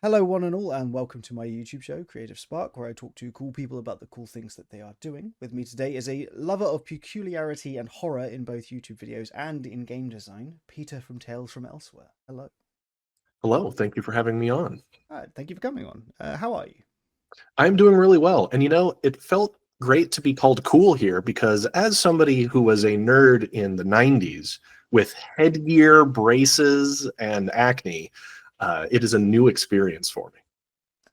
Hello, one and all, and welcome to my YouTube show, Creative Spark, where I talk to cool people about the cool things that they are doing. With me today is a lover of peculiarity and horror in both YouTube videos and in game design, Peter from Tales from Elsewhere. Hello. Hello, thank you for having me on. Thank you for coming on. How are you? I'm doing really well. And it felt great to be called cool here because as somebody who was a nerd in the 90s with headgear, braces, and acne, it is a new experience for me.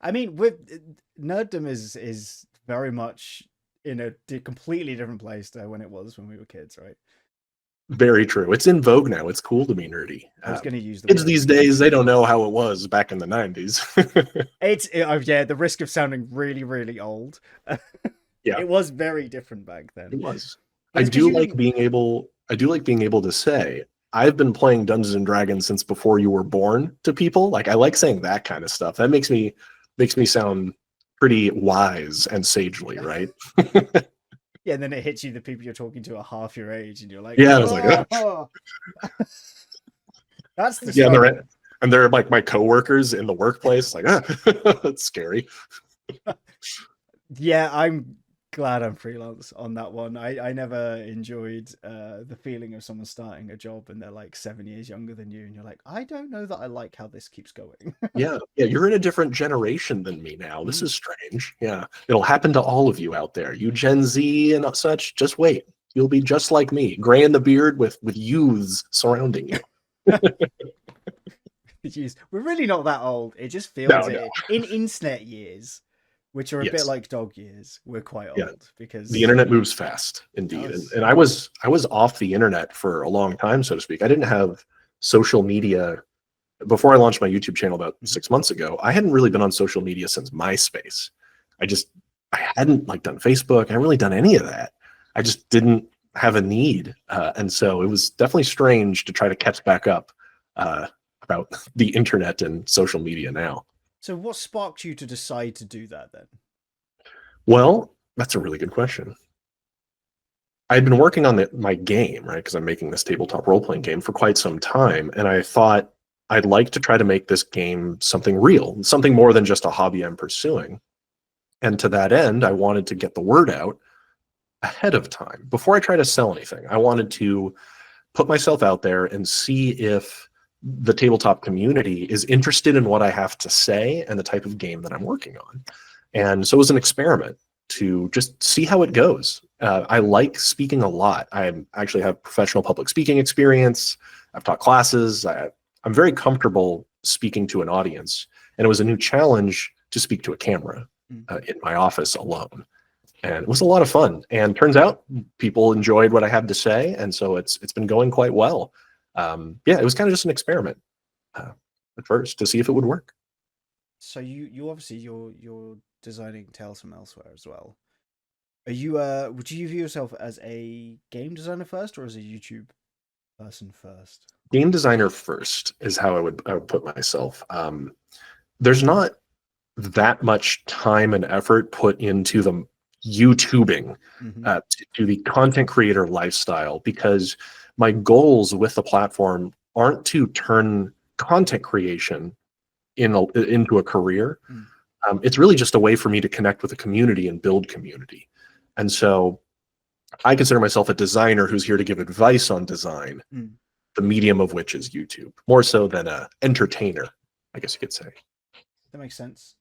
I mean, with nerddom is very much in a completely different place to when it was when we were kids, right? Very true. It's in vogue now. It's cool to be nerdy. I was going to use the Kids word these cool. days, they don't know how it was back in the 90s. Yeah, the risk of sounding really, really old. Yeah, It was very different back then. it was. But it's because you didn't. I do like being able to say, I've been playing Dungeons and Dragons since before you were born to people. Like I like saying that kind of stuff. That makes me sound pretty wise and sagely, right? Yeah, and then it hits you the people you're talking to are half your age, and you're like, Yeah, I was like, oh, that's the yeah, struggle. and they're like my coworkers in the workplace, like, that's scary. Yeah, I'm glad I'm freelance on that one. I never enjoyed the feeling of someone starting a job and they're like 7 years younger than you, and you're like, I don't know that I like how this keeps going. Yeah, you're in a different generation than me now. This Mm. is strange. Yeah, it'll happen to all of you out there. You Gen Z and such, just wait. You'll be just like me, gray in the beard with youths surrounding you. Jeez, we're really not that old. It just No, feels no. it in internet years, which are a bit Yes. like dog years. We're quite Yeah. old The because internet moves fast, it indeed. And, does. and I was off the internet for a long time, so to speak. I didn't have social media before I launched my YouTube channel about Mhm. 6 months ago. I hadn't really been on social media since MySpace. I just I hadn't like done Facebook. I hadn't really done any of that. I just didn't have a need, and so it was definitely strange to try to catch back up uh, about the internet and social media now. So, what sparked you to decide to do that then? Well, that's a really good question. I'd been working on my game, right? Because I'm making this tabletop role playing game for quite some time. And I thought I'd like to try to make this game something real, something more than just a hobby I'm pursuing. And to that end, I wanted to get the word out ahead of time before I try to sell anything. I wanted to put myself out there and see if the tabletop community is interested in what I have to say and the type of game that I'm working on. And so it was an experiment to just see how it goes. I like speaking a lot. I actually have professional public speaking experience. I've taught classes. I'm very comfortable speaking to an audience. And it was a new challenge to speak to a camera Mm. in my office alone. And it was a lot of fun. And turns out people enjoyed what I had to say. And so it's been going quite well. Yeah, it was kind of just an experiment uh, at first to see if it would work. So you obviously you're designing Tales from Elsewhere as well. Are you would you view yourself as a game designer first or as a YouTube person first? Game designer first is how I would put myself. There's not that much time and effort put into the YouTubing Hmm. to the content creator lifestyle because my goals with the platform aren't to turn content creation into a career. Mm. It's really just a way for me to connect with the community and build community. And so I consider myself a designer who's here to give advice on design, Mm. the medium of which is YouTube, more so than a entertainer, I guess you could say. That makes sense.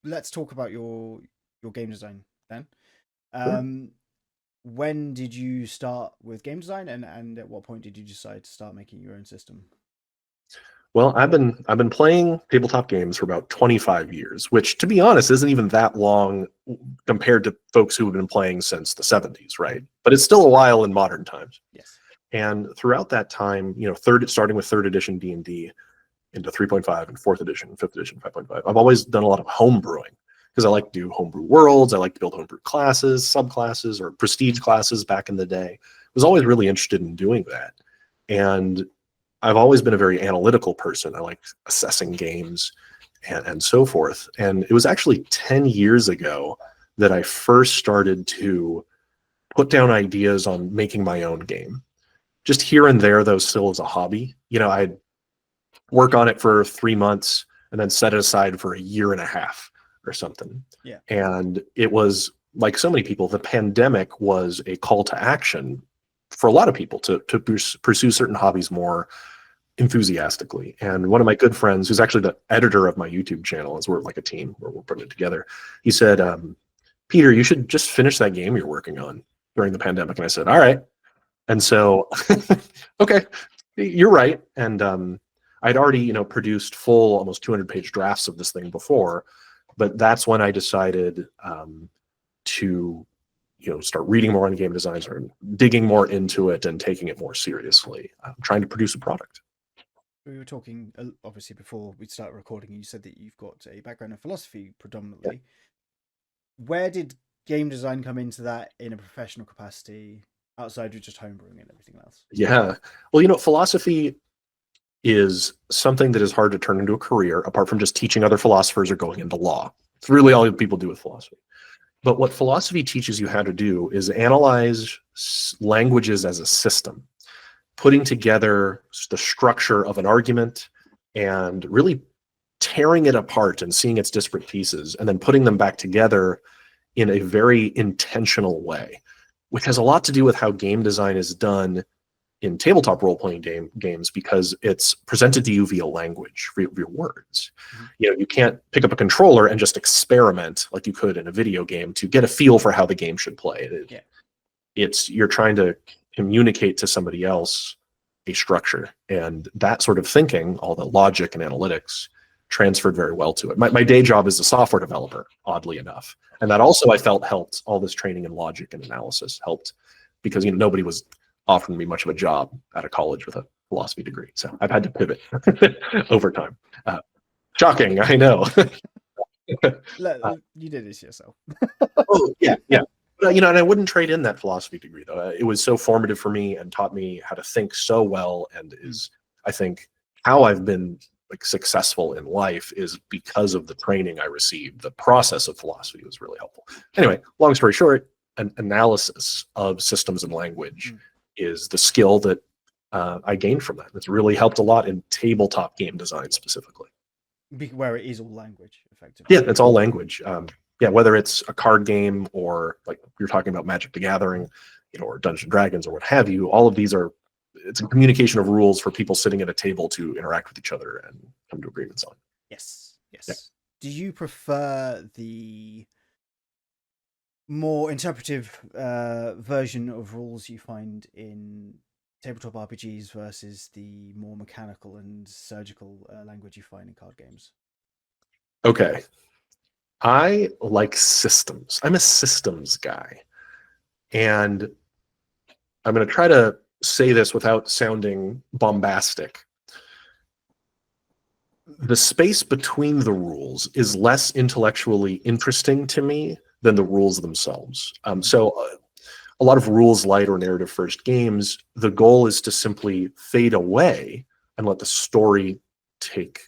Let's talk about your game design then. Sure. Um, when did you start with game design, and at what point did you decide to start making your own system? Well, I've been playing tabletop games for about 25 years, which to be honest isn't even that long compared to folks who have been playing since the 70s, right? Mhm. But it's still a while in modern times. Yes. And throughout that time, starting with third edition D&D into 3.5 and fourth edition, fifth edition, 5.5, I've always done a lot of home brewing because I like to do homebrew worlds. I like to build homebrew classes, subclasses, or prestige classes back in the day. I was always really interested in doing that. And I've always been a very analytical person. I like assessing games and so forth. And it was actually 10 years ago that I first started to put down ideas on making my own game. Just here and there, though, still as a hobby. work on it for 3 months, and then set it aside for a year and a half or something. Yeah. And it was like so many people, the pandemic was a call to action for a lot of people to pursue certain hobbies more enthusiastically. And one of my good friends, who's actually the editor of my YouTube channel, as we're like a team where we're putting it together, he said, Peter, you should just finish that game you're working on during the pandemic. And I said, all right. And so, okay, you're right. And I'd already, produced full, almost 200-page drafts of this thing before, but that's when I decided to, start reading more on game design, or digging more into it and taking it more seriously, trying to produce a product. We were talking, obviously, before we started recording, you said that you've got a background in philosophy predominantly. Yeah. Where did game design come into that in a professional capacity, outside of just homebrewing and everything else? Yeah. Well, philosophy is something that is hard to turn into a career, apart from just teaching other philosophers or going into law. It's really all people do with philosophy. But what philosophy teaches you how to do is analyze languages as a system, putting together the structure of an argument and really tearing it apart and seeing its disparate pieces, and then putting them back together in a very intentional way, which has a lot to do with how game design is done in tabletop role-playing games, because it's presented to you via language, via words. Mm-hmm. You can't pick up a controller and just experiment like you could in a video game to get a feel for how the game should play. You're trying to communicate to somebody else a structure, and that sort of thinking, all the logic and analytics, transferred very well to it. My day job is a software developer, oddly enough, and that also I felt helped. All this training in logic and analysis helped, because nobody was offering me much of a job out of college with a philosophy degree, so I've had to pivot over time. Shocking, I know. You did this yourself. Oh yeah. But, and I wouldn't trade in that philosophy degree, though. It was so formative for me and taught me how to think so well, and is, I think, how I've been successful in life is because of the training I received. The process of philosophy was really helpful. Anyway, long story short, an analysis of systems and language is the skill that I gained from that. It's really helped a lot in tabletop game design specifically. Where it is all language, effectively. Yeah, it's all language. Whether it's a card game or like you're talking about Magic the Gathering, or Dungeons and Dragons or what have you, all of these it's a communication of rules for people sitting at a table to interact with each other and come to agreements on. Yes. Yeah. Do you prefer the more interpretive version of rules you find in tabletop RPGs versus the more mechanical and surgical language you find in card games? Okay. I like systems. I'm a systems guy. And I'm going to try to say this without sounding bombastic. The space between the rules is less intellectually interesting to me than the rules themselves. So a lot of rules light or narrative first games, the goal is to simply fade away and let the story take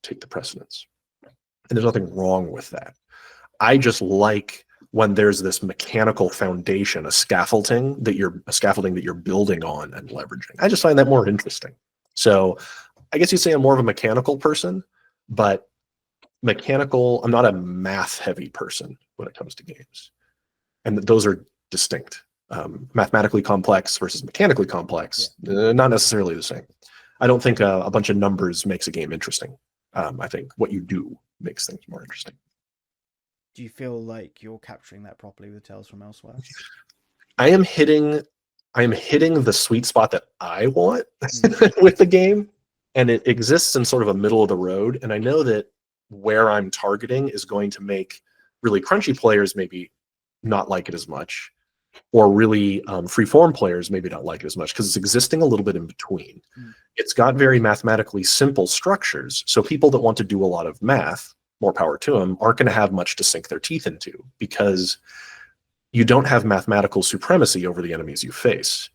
the precedence. And there's nothing wrong with that. I just like when there's this mechanical foundation, a scaffolding that you're building on and leveraging. I just find that more interesting. So I guess you'd say I'm more of a mechanical person, but I'm not a math heavy person when it comes to games. And those are distinct. Mathematically complex versus mechanically complex, not necessarily the same. I don't think a bunch of numbers makes a game interesting. I think what you do makes things more interesting. Do you feel like you're capturing that properly with Tales from Elsewhere? I am hitting the sweet spot that I want with the game, and it exists in sort of a middle of the road. And I know that where I'm targeting is going to make really crunchy players maybe not like it as much, or really free-form players maybe not like it as much, because it's existing a little bit in between. It's got very mathematically simple structures, so people that want to do a lot of math, more power to them, aren't going to have much to sink their teeth into, because you don't have mathematical supremacy over the enemies you face.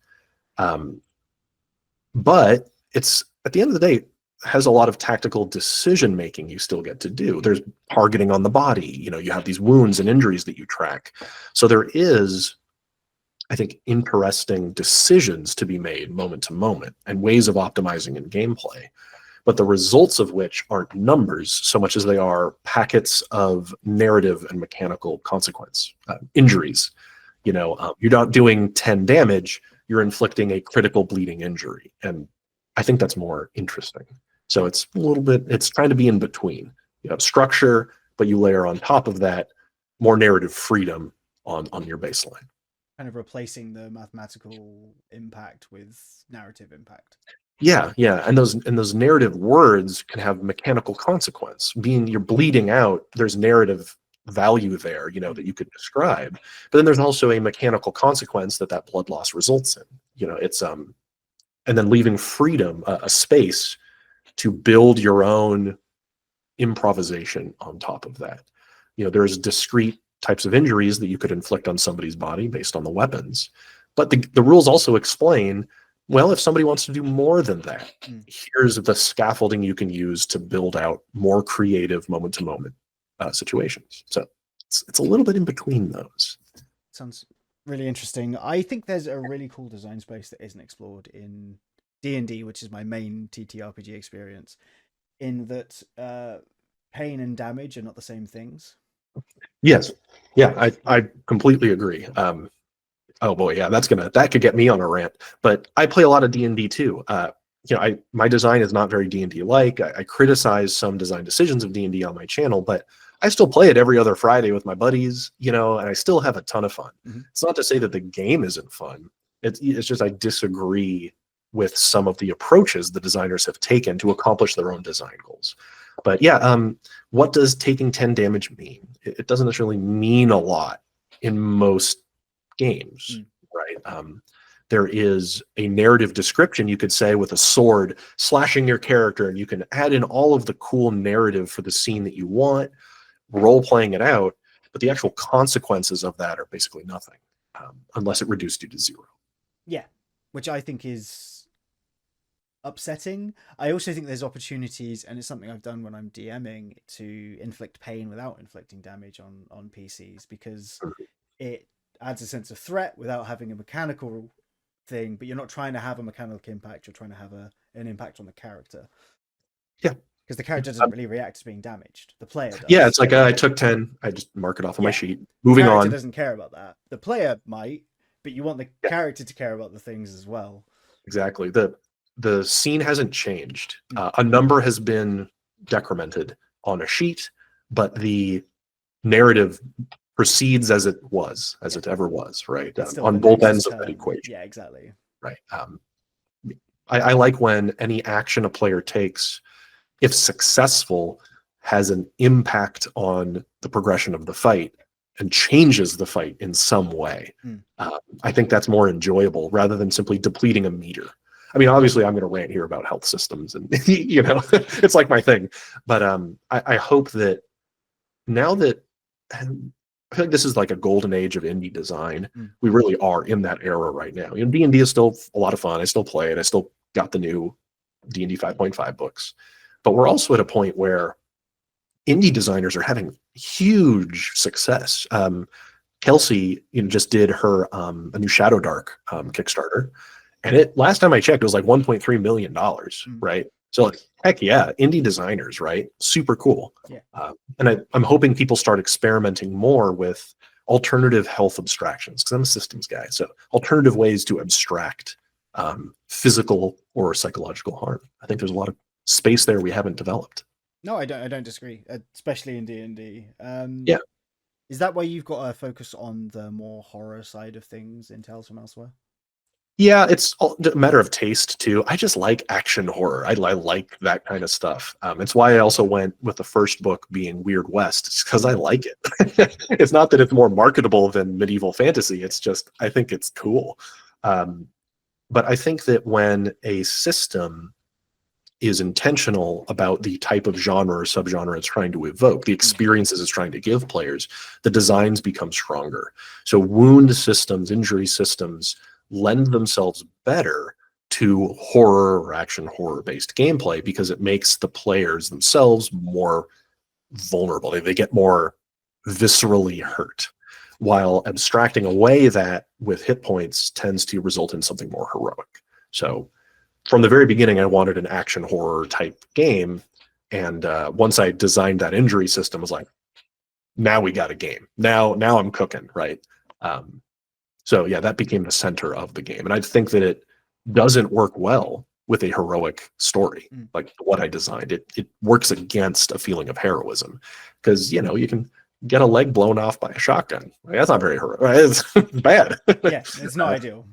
But it's, at the end of the day, has a lot of tactical decision making you still get to do. There's targeting on the body. You have these wounds and injuries that you track. So there is, I think, interesting decisions to be made moment to moment and ways of optimizing in gameplay. but the results of which aren't numbers so much as they are packets of narrative and mechanical consequence, injuries. You're not doing 10 damage, you're inflicting a critical bleeding injury. And I think that's more interesting. So it's a little bit, it's trying to be in between. You have structure, but you layer on top of that more narrative freedom on your baseline. Kind of replacing the mathematical impact with narrative impact. Yeah, and those narrative words can have mechanical consequence. Being you're bleeding out, there's narrative value there, that you could describe. But then there's also a mechanical consequence that blood loss results in. It's and then leaving freedom, a space to build your own improvisation on top of that. There's discrete types of injuries that you could inflict on somebody's body based on the weapons. But the rules also explain, well, if somebody wants to do more than that, here's the scaffolding you can use to build out more creative moment-to-moment situations. So it's a little bit in between those. Sounds really interesting. I think there's a really cool design space that isn't explored in D&D, which is my main TTRPG experience, in that pain and damage are not the same things. Yes. Yeah, I completely agree. Oh boy, yeah, that could get me on a rant. But I play a lot of D&D too. My design is not very D&D like. I criticize some design decisions of D&D on my channel, but I still play it every other Friday with my buddies, and I still have a ton of fun. Mm-hmm. It's not to say that the game isn't fun. It's just I disagree with some of the approaches the designers have taken to accomplish their own design goals. But yeah, what does taking 10 damage mean? It doesn't necessarily mean a lot in most games, right? There is a narrative description, you could say, with a sword slashing your character, and you can add in all of the cool narrative for the scene that you want, role-playing it out, but the actual consequences of that are basically nothing, unless it reduced you to 0. Yeah, which I think is upsetting. I also think there's opportunities, and it's something I've done when I'm DMing, to inflict pain without inflicting damage on PCs, because it adds a sense of threat without having a mechanical thing, but you're not trying to have a mechanical impact, you're trying to have an impact on the character. Yeah. Because the character doesn't really react to being damaged. The player does. Yeah, it's like I took 10, I just mark it off on my sheet. Moving on. The character doesn't care about that. The player might, but you want the character to care about the things as well. Exactly. The scene hasn't changed. A number has been decremented on a sheet, but the narrative proceeds as it ever was, right? On both ends of that equation. Yeah, exactly. Right. I like when any action a player takes, if successful, has an impact on the progression of the fight and changes the fight in some way. I think that's more enjoyable rather than simply depleting a meter. I mean, obviously, I'm going to rant here about health systems, and it's like my thing. But I hope that now that I feel like this is like a golden age of indie design. We really are in that era right now. D&D is still a lot of fun. I still play it. I still got the new D&D 5.5 books. But we're also at a point where indie designers are having huge success. Kelsey just did her a new Shadow Dark Kickstarter. And last time I checked, it was like $1.3 million, right? So heck yeah, indie designers, right? Super cool. Yeah. And I'm hoping people start experimenting more with alternative health abstractions, because I'm a systems guy. So alternative ways to abstract physical or psychological harm. I think there's a lot of space there we haven't developed. No, I don't disagree, especially in D&D. Yeah. Is that why you've got a focus on the more horror side of things in Tales from Elsewhere? Yeah, it's a matter of taste too. I just like action horror. I like that kind of stuff. It's why I also went with the first book being Weird West. It's because I like it. It's not that it's more marketable than medieval fantasy. It's just I think it's cool. But I think that when a system is intentional about the type of genre or subgenre it's trying to evoke, the experiences it's trying to give players, the designs become stronger. So wound systems, injury systems lend themselves better to horror or action horror based gameplay because it makes the players themselves more vulnerable. They get more viscerally hurt, while abstracting away that with hit points tends to result in something more heroic. So from the very beginning, I wanted an action horror type game. And once I designed that injury system, I was like, now we got a game. Now I'm cooking, right? Um, so yeah, that became the center of the game. And I think that it doesn't work well with a heroic story like what I designed. It works against a feeling of heroism because you can get a leg blown off by a shotgun. Like, that's not very heroic. It's bad. Yeah, it's not ideal.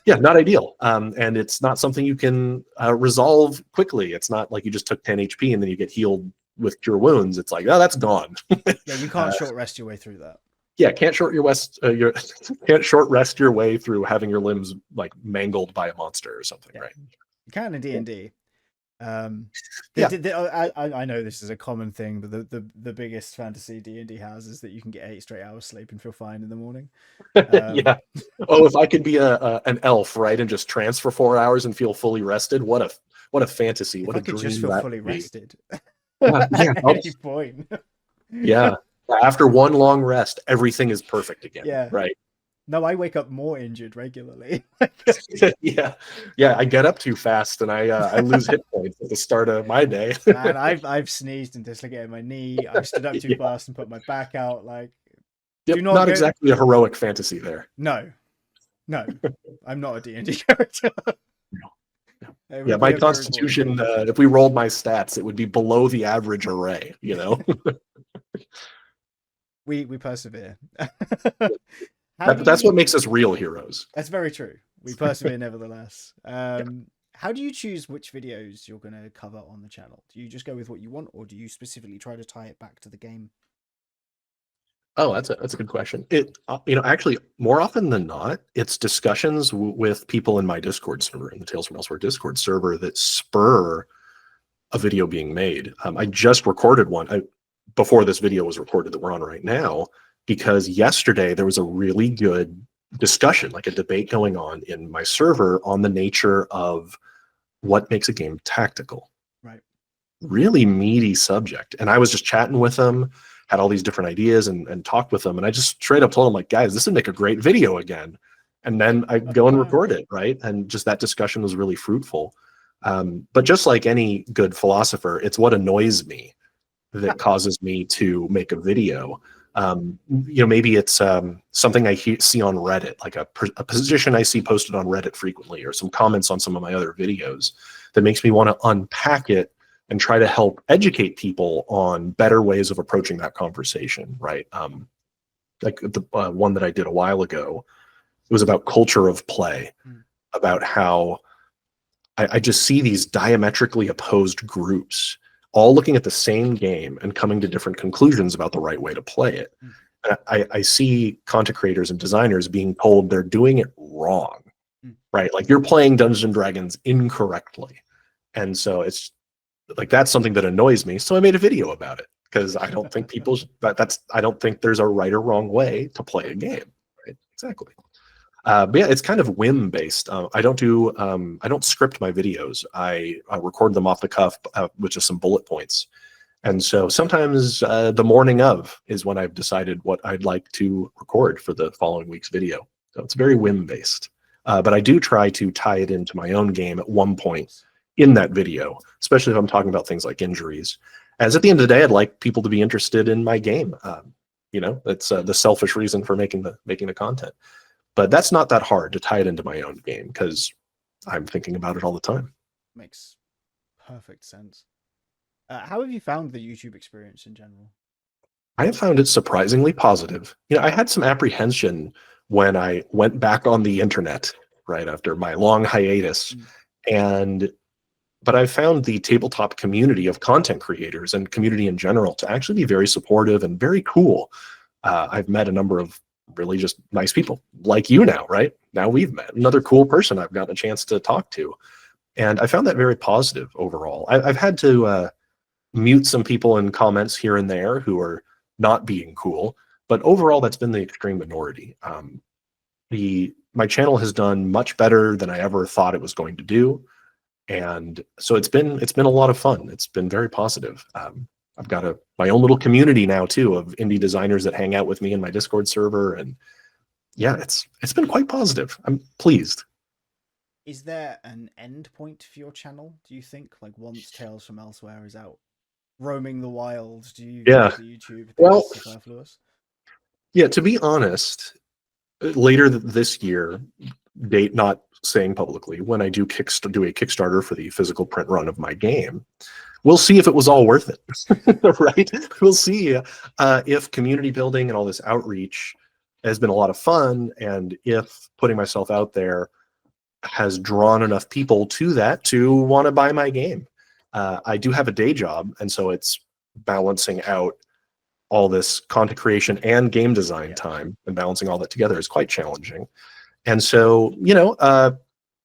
Yeah, not ideal. And it's not something you can resolve quickly. It's not like you just took 10 HP and then you get healed with cure wounds. It's like, oh, that's gone. Yeah, you can't short rest your way through that. Yeah, can't short can't short rest your way through having your limbs like mangled by a monster or something, right? You can in D&D. Yeah. I know this is a common thing, but the biggest fantasy D&D has is that you can get 8 straight hours sleep and feel fine in the morning. Yeah. Oh, if I could be an elf, right, and just transfer 4 hours and feel fully rested, what a fantasy! What if a I could dream just feel that fully would be. rested. Yeah, At any point. Yeah. After one long rest, everything is perfect again. Yeah. Right. No, I wake up more injured regularly. Yeah. I get up too fast and I lose hit points at the start of my day. Man, I've sneezed and dislocated my knee. I've stood up too fast and put my back out. Like, yep, not exactly a heroic fantasy there. No, I'm not a D&D character. Yeah, my constitution, if we rolled my stats, it would be below the average array, We persevere. That's what makes us real heroes. That's very true. We persevere nevertheless. How do you choose which videos you're going to cover on the channel? Do you just go with what you want, or do you specifically try to tie it back to the game? Oh, that's a good question. It actually more often than not, it's discussions with people in my Discord server, in the Tales from Elsewhere Discord server, that spur a video being made. I just recorded one before this video was recorded that we're on right now, because yesterday there was a really good discussion, like a debate going on in my server on the nature of what makes a game tactical. Right. Really meaty subject. And I was just chatting with them, had all these different ideas and talked with them. And I just straight up told them, like, guys, this would make a great video again. And then I go and record it, right? And just that discussion was really fruitful. But just like any good philosopher, it's what annoys me that causes me to make a video. Maybe it's something I see on Reddit, like a position I see posted on Reddit frequently, or some comments on some of my other videos that makes me want to unpack it and try to help educate people on better ways of approaching that conversation, right? Like the one that I did a while ago, it was about culture of play, about how I just see these diametrically opposed groups all looking at the same game and coming to different conclusions about the right way to play it. And I see content creators and designers being told they're doing it wrong, right? Like, you're playing Dungeons and Dragons incorrectly. And so it's like, that's something that annoys me. So I made a video about it, because I don't think I don't think there's a right or wrong way to play a game, right? Exactly. But yeah, it's kind of whim based. I don't script my videos. I record them off the cuff with just some bullet points. And so sometimes the morning of is when I've decided what I'd like to record for the following week's video. So it's very whim based. But I do try to tie it into my own game at one point in that video, especially if I'm talking about things like injuries. As at the end of the day, I'd like people to be interested in my game. That's the selfish reason for making the content. But that's not that hard to tie it into my own game, because I'm thinking about it all the time. Makes perfect sense. How have you found the YouTube experience in general? I have found it surprisingly positive. I had some apprehension when I went back on the internet right after my long hiatus, but I found the tabletop community of content creators and community in general to actually be very supportive and very cool. I've met a number of really just nice people like you now, right? Now we've met another cool person I've gotten a chance to talk to. And I found that very positive overall. I've had to mute some people in comments here and there who are not being cool, but overall that's been the extreme minority. My channel has done much better than I ever thought it was going to do. And so it's been a lot of fun. It's been very positive. I've got my own little community now too of indie designers that hang out with me in my Discord server, and yeah, it's been quite positive. I'm pleased. Is there an end point for your channel, do you think? Like once Tales from Elsewhere is out roaming the wild, do you Yeah. think that YouTube is Well, superfluous? yeah, to be honest, later this year, date not saying publicly, when I do a Kickstarter for the physical print run of my game, we'll see if it was all worth it, right? We'll see if community building and all this outreach has been a lot of fun, and if putting myself out there has drawn enough people to that to want to buy my game. I do have a day job, and so it's balancing out all this content creation and game design time, and balancing all that together is quite challenging. And so,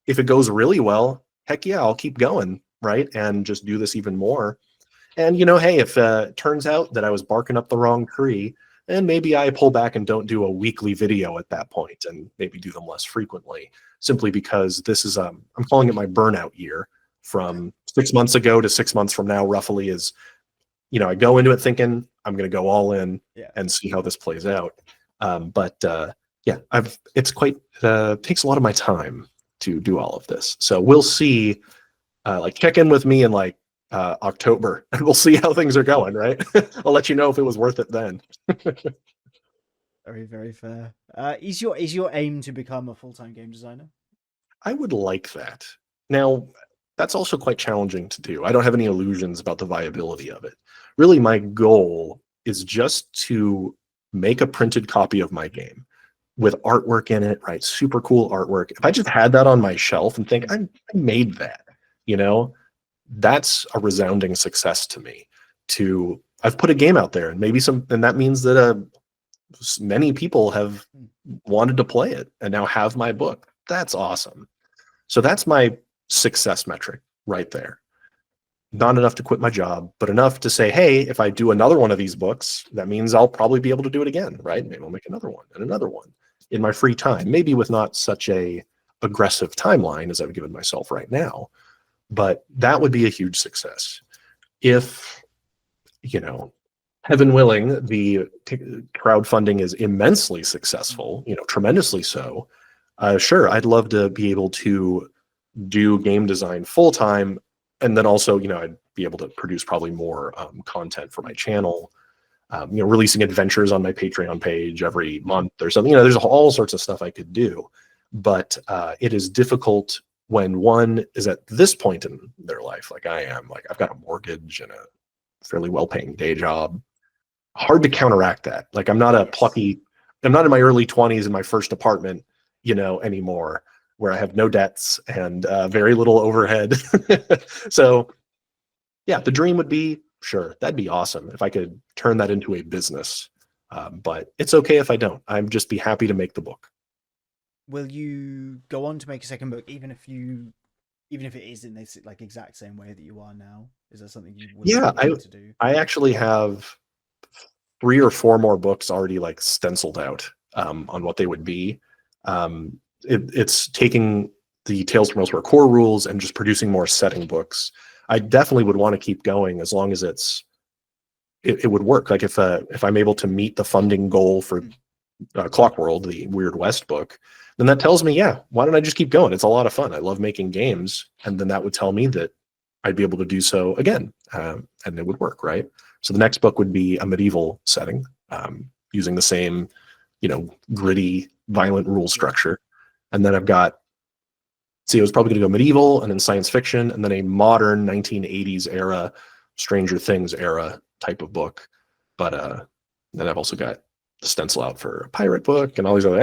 if it goes really well, heck yeah, I'll keep going, right? And just do this even more. And hey, if it turns out that I was barking up the wrong tree, then maybe I pull back and don't do a weekly video at that point, and maybe do them less frequently, simply because this is I'm calling it my burnout year. From 6 months ago to 6 months from now, roughly, is I go into it thinking I'm going to go all in and see how this plays out. But yeah, it's quite takes a lot of my time to do all of this. So we'll see. Like, check in with me in like October, and we'll see how things are going. Right? I'll let you know if it was worth it then. Very, very fair. Is your aim to become a full-time game designer? I would like that. Now, that's also quite challenging to do. I don't have any illusions about the viability of it. Really, my goal is just to make a printed copy of my game with artwork in it, right? Super cool artwork. If I just had that on my shelf and think, I made that, that's a resounding success to me. I've put a game out there, and and that means that many people have wanted to play it and now have my book. That's awesome. So that's my success metric right there. Not enough to quit my job, but enough to say, hey, if I do another one of these books, that means I'll probably be able to do it again, right? Maybe I'll make another one and another one in my free time, maybe with not such a aggressive timeline as I've given myself right now. But that would be a huge success. If, heaven willing, the crowdfunding is immensely successful, tremendously so, sure, I'd love to be able to do game design full time, and then also, I'd be able to produce probably more content for my channel. Releasing adventures on my Patreon page every month or something. There's all sorts of stuff I could do, but it is difficult when one is at this point in their life, like I am. Like, I've got a mortgage and a fairly well-paying day job. Hard to counteract that. Like, I'm not in my early 20s in my first apartment, anymore, where I have no debts and very little overhead. So yeah, the dream would be, sure, that'd be awesome if I could turn that into a business. But it's okay if I don't. I'd just be happy to make the book. Will you go on to make a second book, even if it is in this like exact same way that you are now? Is that something you would like to do? I actually have 3 or 4 more books already like stenciled out on what they would be. It's taking the Tales from Elsewhere core rules and just producing more setting books. I definitely would want to keep going as long as it would work. Like, if I'm able to meet the funding goal for Clock World, the Weird West book, then that tells me, yeah, why don't I just keep going? It's a lot of fun. I love making games. And then that would tell me that I'd be able to do so again, and it would work, right? So the next book would be a medieval setting, using the same, gritty, violent rule structure. And then I've got, it was probably going to go medieval, and then science fiction, and then a modern 1980s era, Stranger Things era type of book. But then I've also got the stencil out for a pirate book and all these other,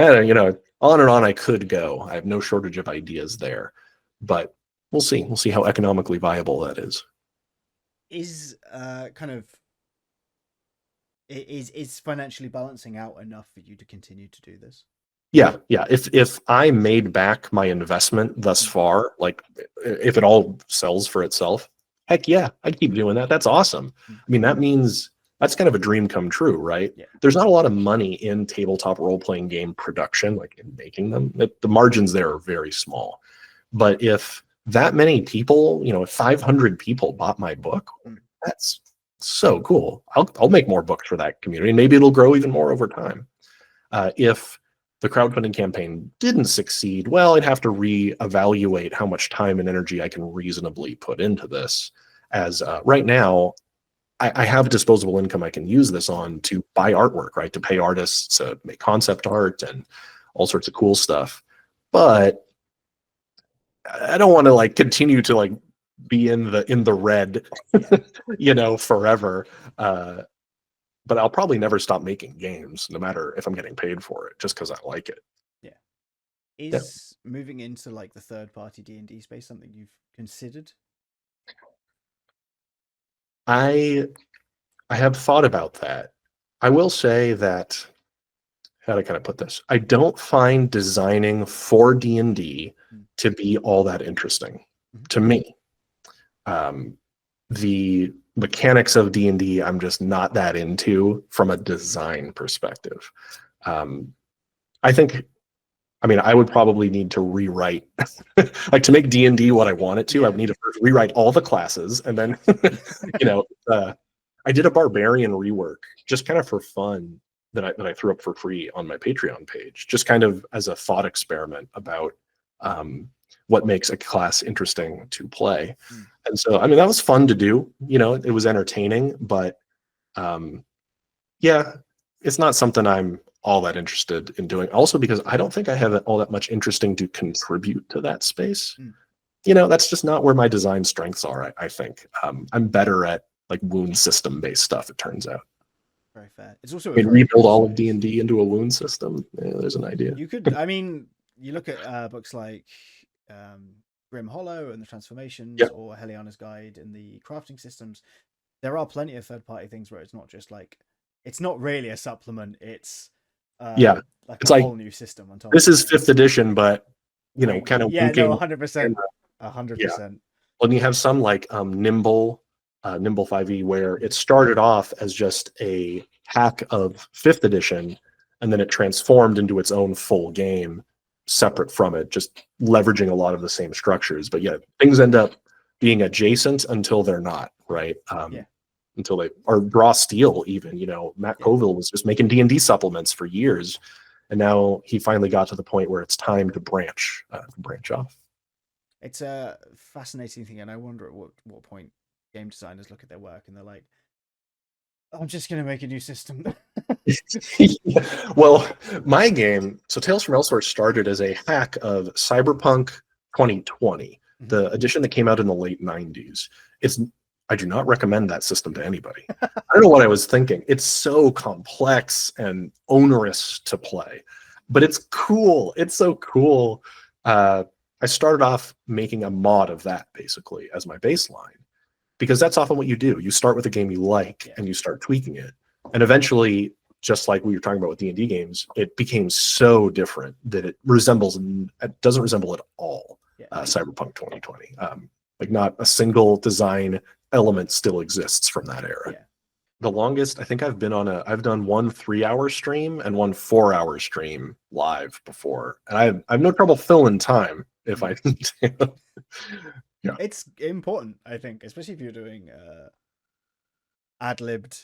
on and on I could go. I have no shortage of ideas there, but we'll see. We'll see how economically viable that is. Is is financially balancing out enough for you to continue to do this? Yeah. If I made back my investment thus far, like if it all sells for itself, heck yeah, I'd keep doing that. That's awesome. I mean, that means that's kind of a dream come true, right? Yeah. There's not a lot of money in tabletop role-playing game production, like in making them. The margins there are very small. But if that many people, if 500 people bought my book, that's so cool. I'll make more books for that community, and maybe it'll grow even more over time. If the crowdfunding campaign didn't succeed, well, I'd have to reevaluate how much time and energy I can reasonably put into this. As right now, I have disposable income I can use this on to buy artwork, right? To pay artists to make concept art and all sorts of cool stuff. But I don't want to like continue to like be in the red, forever. But I'll probably never stop making games, no matter if I'm getting paid for it, just because I like it. Yeah. Is moving into like the third-party D&D space something you've considered? I have thought about that. I will say that, how to kind of put this, I don't find designing for D&D to be all that interesting to me. The mechanics of D&D, I'm just not that into from a design perspective. I think, I mean, I would probably need to rewrite, like to make D&D what I want it to, I would need to first rewrite all the classes, and then, I did a barbarian rework just kind of for fun that I threw up for free on my Patreon page, just kind of as a thought experiment about what makes a class interesting to play. And so, I mean, that was fun to do. It was entertaining, but yeah, it's not something I'm all that interested in doing. Also, because I don't think I have all that much interesting to contribute to that space. That's just not where my design strengths are. I think I'm better at like wound system based stuff. It turns out. Very fair. It's also rebuild all of D&D into a wound system. Yeah, there's an idea. You could. I mean, you look at books like Grim Hollow and the Transformations, or Heliana's Guide and the crafting systems. There are plenty of third-party things where it's not just like, it's not really a supplement. It's like it's a like, whole new system on top. This is 5th edition, but kind of 100%, 100%. When you have some like Nimble 5e, where it started off as just a hack of 5th edition, and then it transformed into its own full game separate from it, just leveraging a lot of the same structures. But things end up being adjacent until they're not, right? Until they are Draw Steel even. Matt Colville was just making D&D supplements for years, and now he finally got to the point where it's time to branch off. It's a fascinating thing, and I wonder at what point game designers look at their work and they're like, I'm just going to make a new system. Well, my game, so Tales from Elsewhere started as a hack of Cyberpunk 2020, the edition that came out in the late 90s. I do not recommend that system to anybody. I don't know what I was thinking. It's so complex and onerous to play, but it's cool. It's so cool. I started off making a mod of that basically as my baseline, because that's often what you do. You start with a game you like and you start tweaking it. And eventually, just like we were talking about with D&D games, it became so different that it doesn't resemble at all Cyberpunk 2020. Like not a single design element still exists from that era. The longest I think I've done one 3-hour stream and one 4-hour stream live before. And I have no trouble filling time if I It's important, I think, especially if you're doing ad-libbed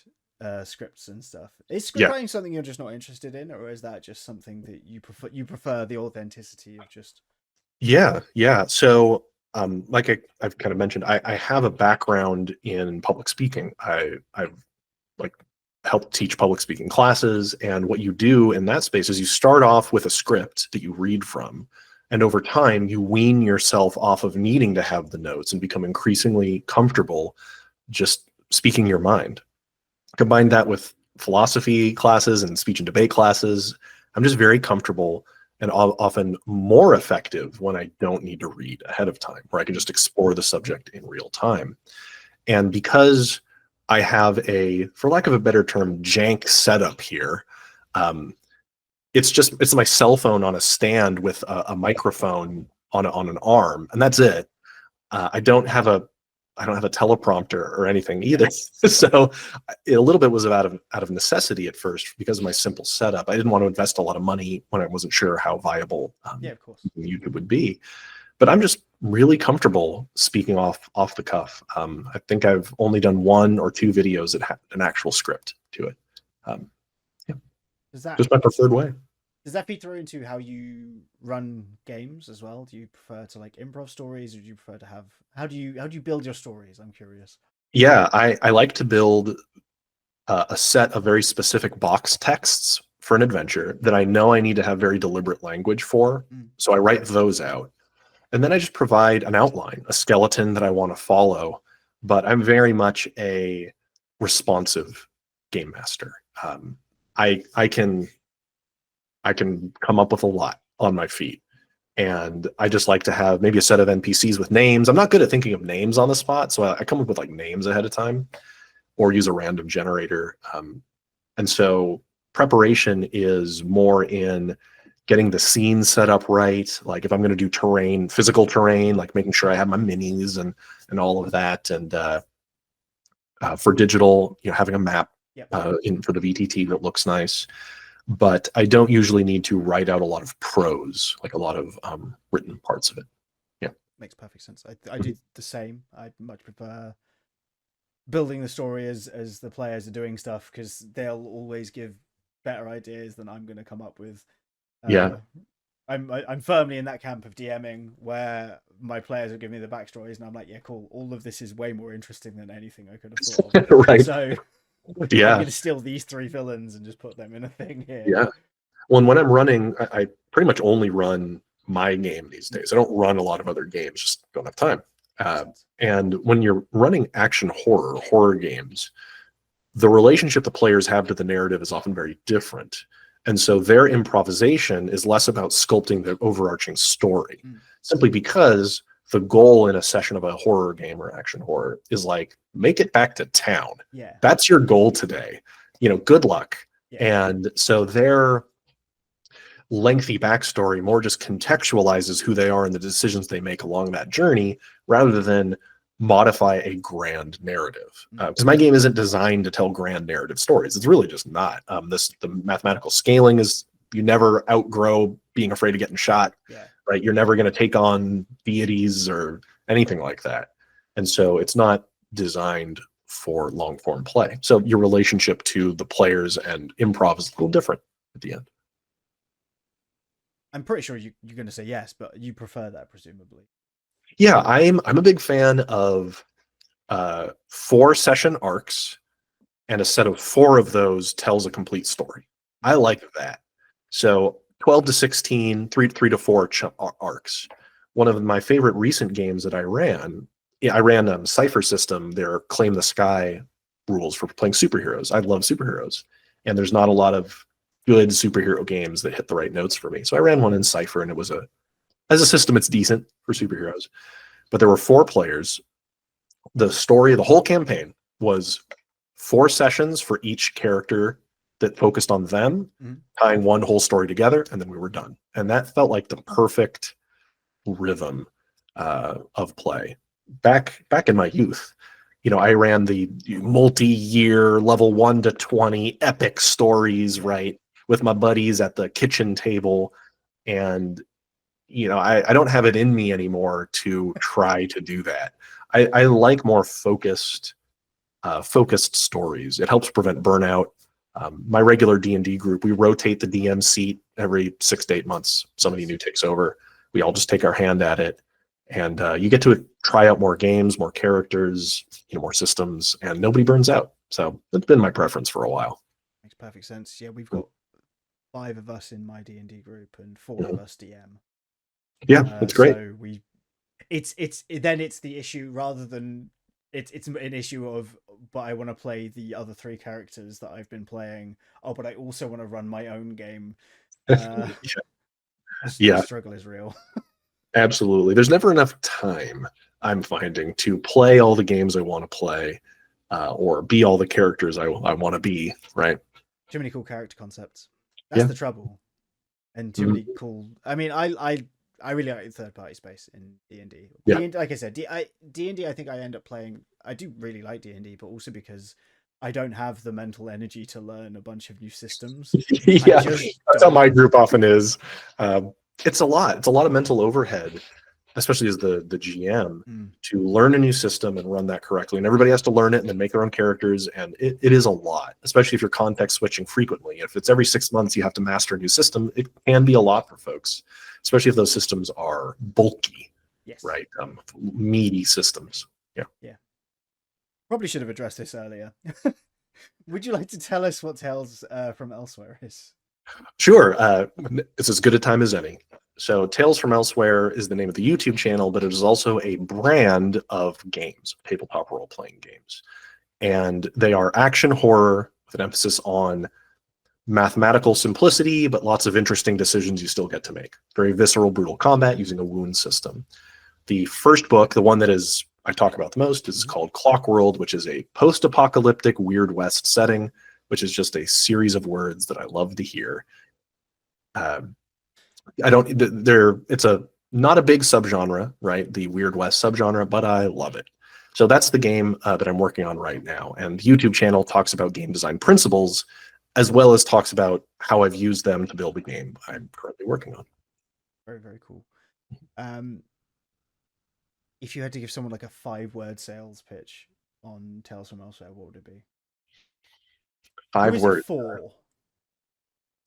scripts and stuff. Is scriptwriting something you're just not interested in, or is that just something that you prefer the authenticity of just? So like I've kind of mentioned, I have a background in public speaking. I've like helped teach public speaking classes, and what you do in that space is you start off with a script that you read from, and over time you wean yourself off of needing to have the notes and become increasingly comfortable just speaking your mind. Combine that with philosophy classes and speech and debate classes, I'm just very comfortable and often more effective when I don't need to read ahead of time, where I can just explore the subject in real time. And because I have for lack of a better term, jank setup here, it's my cell phone on a stand with a microphone on an arm, and that's it. I don't have a teleprompter or anything either. So a little bit was out of necessity at first because of my simple setup. I didn't want to invest a lot of money when I wasn't sure how viable of course, YouTube would be. But I'm just really comfortable speaking off the cuff. I think I've only done 1 or 2 videos that had an actual script to it. Just my preferred way. Does that feed through into how you run games as well? Do you prefer to like improv stories, or do you prefer to have how do you build your stories? I'm curious. Yeah, I like to build a set of very specific box texts for an adventure that I know I need to have very deliberate language for. Mm. So I write those out. And then I just provide an outline, a skeleton that I want to follow. But I'm very much a responsive game master. I can come up with a lot on my feet. And I just like to have maybe a set of NPCs with names. I'm not good at thinking of names on the spot, so I come up with like names ahead of time or use a random generator. And so preparation is more in getting the scene set up right. Like if I'm going to do terrain, physical terrain, like making sure I have my minis and all of that. And for digital, having a map Yep. in for the VTT that looks nice. But I don't usually need to write out a lot of prose, like a lot of written parts of it. Yeah. Makes perfect sense. I do the same. I much prefer building the story as the players are doing stuff, because they'll always give better ideas than I'm going to come up with. Yeah. I'm firmly in that camp of DMing where my players will give me the backstories, and I'm like, yeah, cool. All of this is way more interesting than anything I could have thought of. Right. So I'm Yeah. going to steal these 3 villains and just put them in a thing here. Yeah. Well, and when I'm running, I pretty much only run my game these days. I don't run a lot of other games, just don't have time. And when you're running action horror games, the relationship the players have to the narrative is often very different. And so their improvisation is less about sculpting the overarching story, simply because the goal in a session of a horror game or action horror is like, make it back to town. Yeah. That's your goal today. Good luck. Yeah. And so their lengthy backstory more just contextualizes who they are and the decisions they make along that journey, rather than modify a grand narrative. Because my game isn't designed to tell grand narrative stories. It's really just not. The mathematical scaling is, you never outgrow being afraid of getting shot. Yeah. Right? You're never going to take on deities or anything like that. And so it's not designed for long form play. So your relationship to the players and improv is a little different at the end. I'm pretty sure you're going to say yes, but you prefer that, presumably. Yeah, I'm a big fan of 4 session arcs, and a set of 4 of those tells a complete story. I like that. So 12 to 16, 3 to 4 arcs. One of my favorite recent games that I ran Cypher System, their Claim the Sky rules for playing superheroes. I love superheroes, and there's not a lot of good superhero games that hit the right notes for me. So I ran one in Cypher, and it was as a system, it's decent for superheroes. But there were 4 players. The story, the whole campaign was 4 sessions for each character that focused on them, tying one whole story together, and then we were done. And that felt like the perfect rhythm of play. Back in my youth, I ran the multi-year level 1 to 20 epic stories, right, with my buddies at the kitchen table. And I don't have it in me anymore to try to do that. I like more focused stories. It helps prevent burnout. My regular D&D group, we rotate the DM seat every 6 to 8 months. Somebody new takes over. We all just take our hand at it, and you get to try out more games, more characters, more systems, and nobody burns out. So that's been my preference for a while. Makes perfect sense. Yeah, we've got 5 of us in my D&D group and 4 of us DM. Yeah, that's great. So it's the issue, rather than it's an issue of, but I want to play the other 3 characters that I've been playing. Oh, but I also want to run my own game. Yeah. The struggle is real. Absolutely. There's never enough time, I'm finding, to play all the games I want to play, or be all the characters I want to be, right? Too many cool character concepts. That's the trouble. And too many cool... I mean, I really like the third-party space in D&D. Yeah. Like I said, D&D, I think I end up playing... I do really like D&D, but also because I don't have the mental energy to learn a bunch of new systems. Yeah, that's how my group often is. It's a lot. It's a lot of mental overhead, especially as the GM, Mm. to learn a new system and run that correctly. And everybody has to learn it and then make their own characters. And it is a lot, especially if you're context switching frequently. If it's every 6 months you have to master a new system, it can be a lot for folks, especially if those systems are bulky, Yes. right? Meaty systems. Yeah. Yeah. Probably should have addressed this earlier. Would you like to tell us what Tales from Elsewhere is? Sure. It's as good a time as any. So Tales from Elsewhere is the name of the YouTube channel, but it is also a brand of games, tabletop role-playing games. And they are action horror with an emphasis on mathematical simplicity, but lots of interesting decisions you still get to make. Very visceral, brutal combat using a wound system. The first book, the one that is I talk about the most, is called Clock World, which is a post-apocalyptic Weird West setting, which is just a series of words that I love to hear. It's not a big subgenre, right? The Weird West subgenre, but I love it. So that's the game that I'm working on right now. And the YouTube channel talks about game design principles, as well as talks about how I've used them to build a game I'm currently working on. Very, very cool. If you had to give someone like a 5-word sales pitch on Tales from Elsewhere, what would it be? 5 words. 4?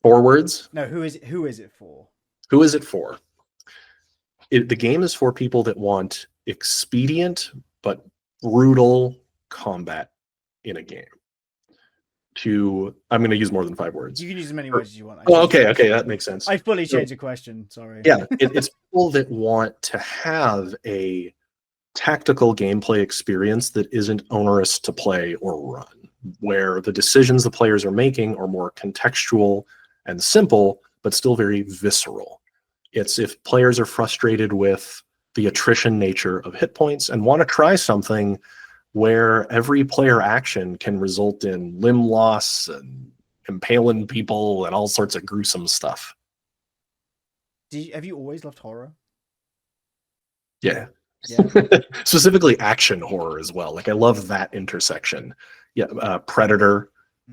4 words? No, who is it for? Who is it for? The game is for people that want expedient but brutal combat in a game. I'm going to use more than 5 words. You can use as many words as you want. Okay, that makes sense. I fully changed the question. Sorry. Yeah, it's people that want to have a tactical gameplay experience that isn't onerous to play or run, where the decisions the players are making are more contextual and simple, but still very visceral. It's if players are frustrated with the attrition nature of hit points and want to try something where every player action can result in limb loss and impaling people and all sorts of gruesome stuff. Have you always loved horror? Yeah. Specifically action horror as well. Like I love that intersection. Yeah, Predator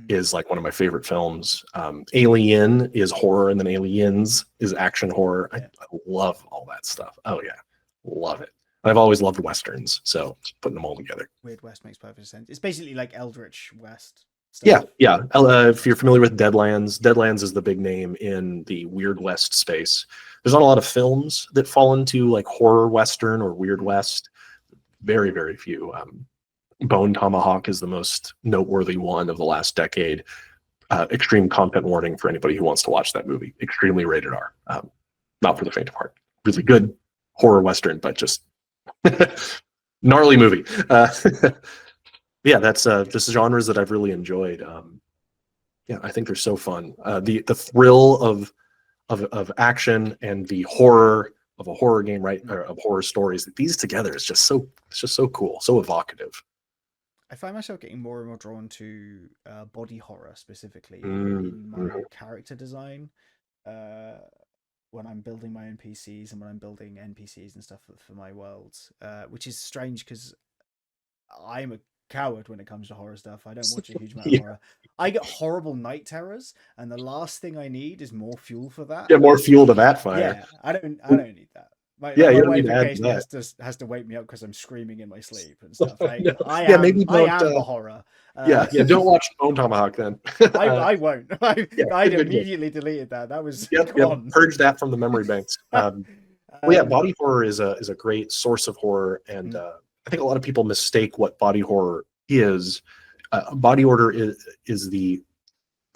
is like one of my favorite films. Alien is horror, and then Aliens is action horror. I love all that stuff. Oh yeah, love it. I've always loved westerns, so just putting them all together. Weird West makes perfect sense. It's basically like Eldritch West stuff. Yeah. If you're familiar with Deadlands is the big name in the Weird West space. There's not a lot of films that fall into like horror Western or Weird West. Very, very few. Bone Tomahawk is the most noteworthy one of the last decade. Extreme content warning for anybody who wants to watch that movie. Extremely rated R. Not for the faint of heart. Really good horror Western, but just gnarly movie. Yeah, that's just genres that I've really enjoyed. I think they're so fun. The thrill of action and the horror of a horror game, right? Or of horror stories. These together is just so cool, so evocative. I find myself getting more and more drawn to body horror, specifically in my character design. When I'm building my own PCs and when I'm building NPCs and stuff for my worlds, which is strange because I'm a coward when it comes to horror stuff. I don't watch a huge amount of horror. I get horrible night terrors, and the last thing I need is more fuel for that. Yeah, more fuel to that fire. Yeah, I don't need that. My wife occasionally has to wake me up because I'm screaming in my sleep and stuff. Like, No. I am the horror. Don't watch Bone Tomahawk then. I won't. I'd immediately deleted that. That was gone. Purge that from the memory banks. Body horror is a great source of horror, and I think a lot of people mistake what body horror is. Body horror is the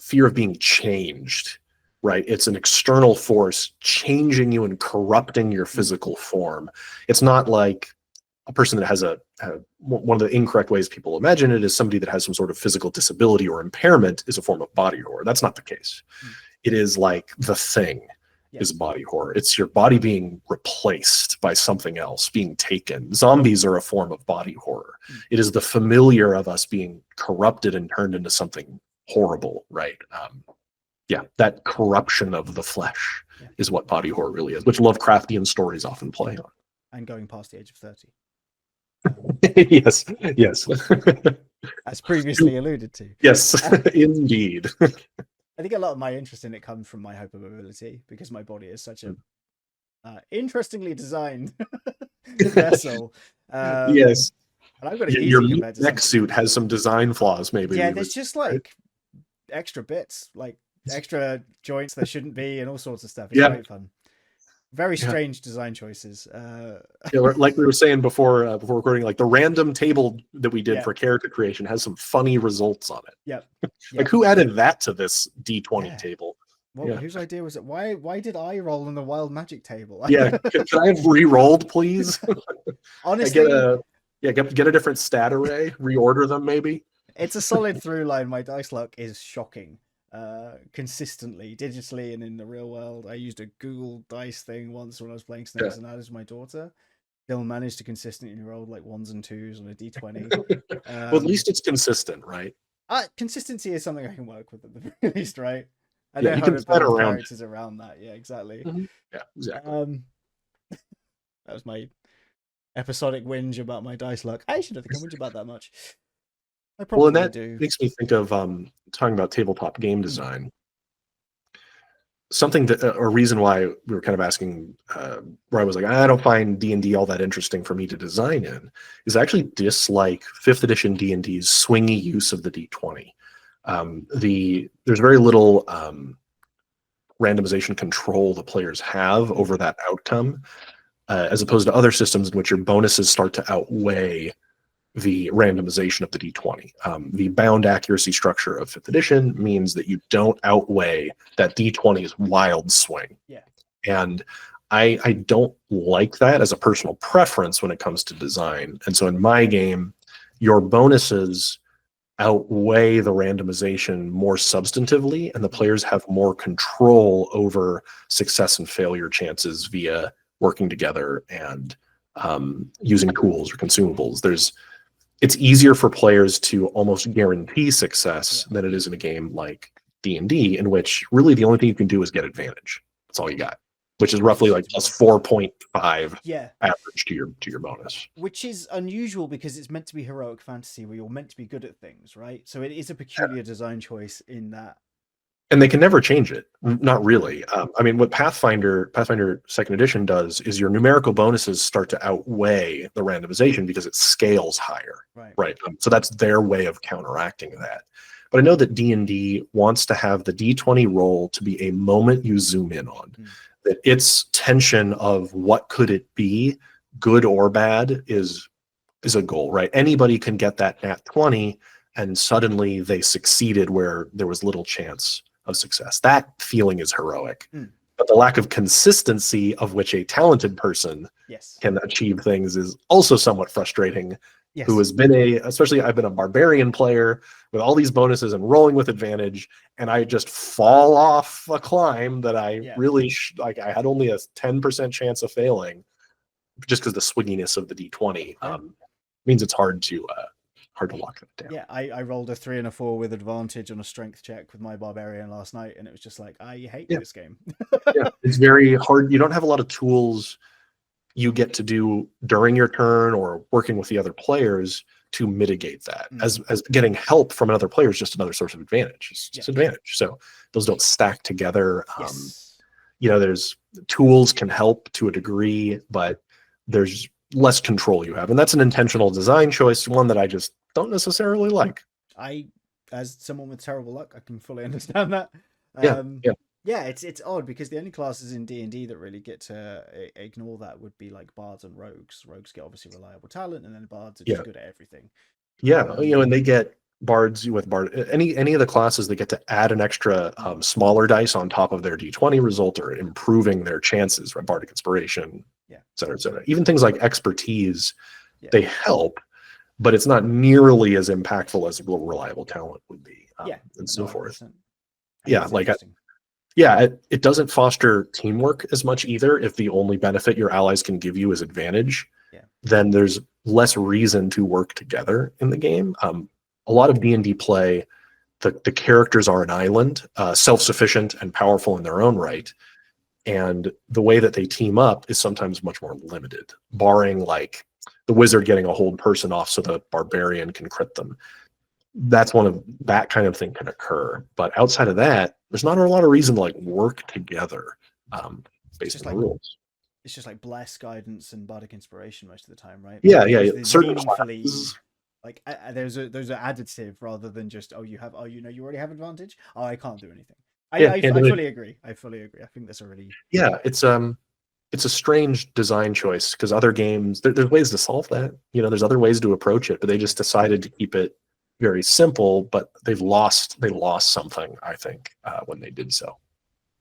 fear of being changed. Right, it's an external force changing you and corrupting your physical form. It's not like a person that has one of the incorrect ways people imagine it is somebody that has some sort of physical disability or impairment is a form of body horror. That's not the case. It is like the thing is body horror. It's your body being replaced by something else, being taken. Zombies are a form of body horror. It is the familiar of us being corrupted and turned into something horrible, right? That corruption of the flesh is what body horror really is, which Lovecraftian stories often play on. And going past the age of 30. Yes. As previously alluded to. Yes, indeed. I think a lot of my interest in it comes from my hypermobility, because my body is such a Interestingly designed vessel. Yes. And I've got it Your easy meat compared to mech some suit people. has some design flaws, maybe Yeah, we would there's say, just right? like extra bits, like extra joints there shouldn't be, and all sorts of stuff. It's Yeah. great fun. Very Yeah. strange design choices. Yeah, like we were saying before recording, like the random table that we did Yeah, for character creation has some funny results on it. yep, Like yep. who added that to this D20 Yeah. table? Well, Yeah. whose idea was it? Why did I roll on the wild magic table? Yeah. Can I have re-rolled, please? I get Honestly, a get a different stat array, reorder them maybe. it's a solid through line. My dice luck is shocking. Consistently, digitally and in the real world. I used a Google Dice thing once when I was playing Yeah. Snakes and Ladders with my daughter. Still managed to consistently roll like ones and twos on a D20. Well, at least it's consistent, right? Consistency is something I can work with at the very least, right? I Yeah, know you how can to plan build around characters around that. Yeah, exactly. it. Yeah, exactly. That was my episodic whinge about my dice luck. I actually don't think I whinge about that much. I Well, and probably that do. makes me think of talking about tabletop game design. Something that a reason why we were kind of asking, where I was like, I don't find D&D all that interesting for me to design in, is I actually dislike 5th edition D&D's swingy use of the D20. There's very little randomization control the players have over that outcome, as opposed to other systems in which your bonuses start to outweigh the randomization of the D20. The bound accuracy structure of 5th edition means that you don't outweigh that D20's wild swing. Yeah. And I don't like that as a personal preference when it comes to design. And so in my game, your bonuses outweigh the randomization more substantively, and the players have more control over success and failure chances via working together and using tools or consumables. It's easier for players to almost guarantee success than it is in a game like D&D, in which really the only thing you can do is get advantage. That's all you got, which is roughly like plus 4.5 Yeah. average to your bonus. Which is unusual because it's meant to be heroic fantasy where you're meant to be good at things, right? So it is a peculiar design choice in that. And they can never change it. Not really. I mean, what Pathfinder Second Edition does is your numerical bonuses start to outweigh the randomization because it scales higher, right? So that's their way of counteracting that. But I know that D&D wants to have the D20 roll to be a moment you zoom in on. That its tension of what could it be, good or bad, is a goal, right? Anybody can get that nat 20 and suddenly they succeeded where there was little chance of success. That feeling is heroic. But the lack of consistency of which a talented person can achieve things is also somewhat frustrating. Who has been especially I've been a barbarian player with all these bonuses and rolling with advantage, and I just fall off a climb that I really like. I had only a 10% chance of failing just because the swinginess of the D20 means it's hard to lock that down. Yeah, I rolled a 3 and a 4 with advantage on a strength check with my barbarian last night, and it was just like, I hate this game. Yeah, it's very hard. You don't have a lot of tools you get to do during your turn or working with the other players to mitigate that. As getting help from another player is just another source of advantage. It's just advantage. So those don't stack together. There's tools can help to a degree, but there's less control you have. And that's an intentional design choice, one that I just don't necessarily like. As someone with terrible luck, I can fully understand that. Yeah, it's odd because the only classes in D&D that really get to ignore that would be like bards and rogues. Rogues get obviously reliable talent, and then bards are just good at everything. And they get bards with any of the classes that get to add an extra smaller dice on top of their D20 result or improving their chances, right? Bardic inspiration, et cetera, et cetera. Even things like expertise, they help, but it's not nearly as impactful as reliable talent would be, and so forth. It doesn't foster teamwork as much either. If the only benefit your allies can give you is advantage, then there's less reason to work together in the game. A lot of D&D play, the characters are an island, self-sufficient and powerful in their own right. And the way that they team up is sometimes much more limited, barring like the wizard getting a hold person off so the barbarian can crit them. That kind of thing can occur. But outside of that, there's not a lot of reason to like work together based on the rules. it's just like bless, guidance, and bardic inspiration most of the time, right? Yeah, Because yeah. there's Certain meaningfully classes. like those are additive rather than just, oh, you have, oh, you already have advantage, oh, I can't do anything. Yeah, I and fully agree. I fully agree. I think that's a really yeah, it's a strange design choice because other games there's ways to solve that. There's other ways to approach it, but they just decided to keep it very simple. But they lost something, I think, when they did so.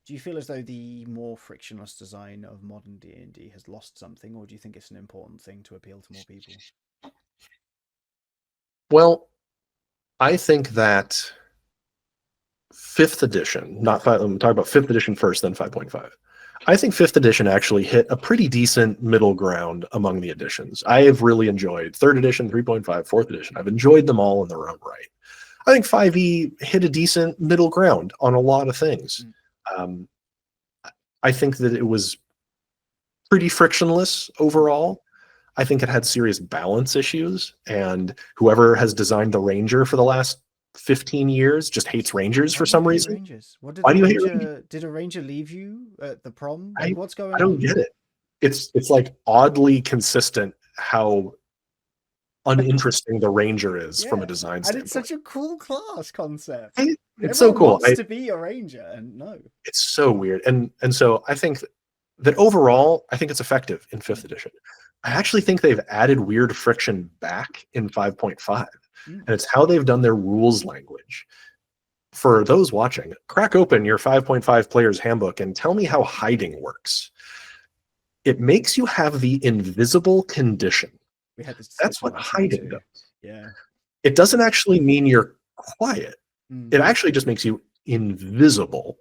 Do you feel as though the more frictionless design of modern D&D has lost something, or do you think it's an important thing to appeal to more people? Well, I think that fifth edition, not five. I'm talking about fifth edition first, then 5.5. I think fifth edition actually hit a pretty decent middle ground among the editions. I have really enjoyed third edition, 3.5, fourth edition. I've enjoyed them all in their own right. I think 5e hit a decent middle ground on a lot of things. Mm. Um, I think that it was pretty frictionless overall. I think it had serious balance issues, and whoever has designed the Ranger for the last 15 years just hates Rangers Why for do you some hate reason. Rangers? What did Why the do you hate Rangers? Ranger? Did a Ranger leave you at the prom? Like, I, what's I going don't on? get it. It's like oddly consistent how uninteresting the Ranger is from a Yeah, design and it's standpoint. such a cool class concept. It's so Everyone cool. wants to be a Ranger, and no. It's so weird. And so I think that overall, I think it's effective in fifth Mm. edition. I actually think they've added weird friction back in 5.5, Mm. and it's how they've done their rules language. For those watching, crack open your 5.5 player's handbook and tell me how hiding works. It makes you have the invisible condition. We had this That's discussion what last night hiding too. does. Yeah. It doesn't actually mean you're quiet. Mm. It actually just makes you invisible.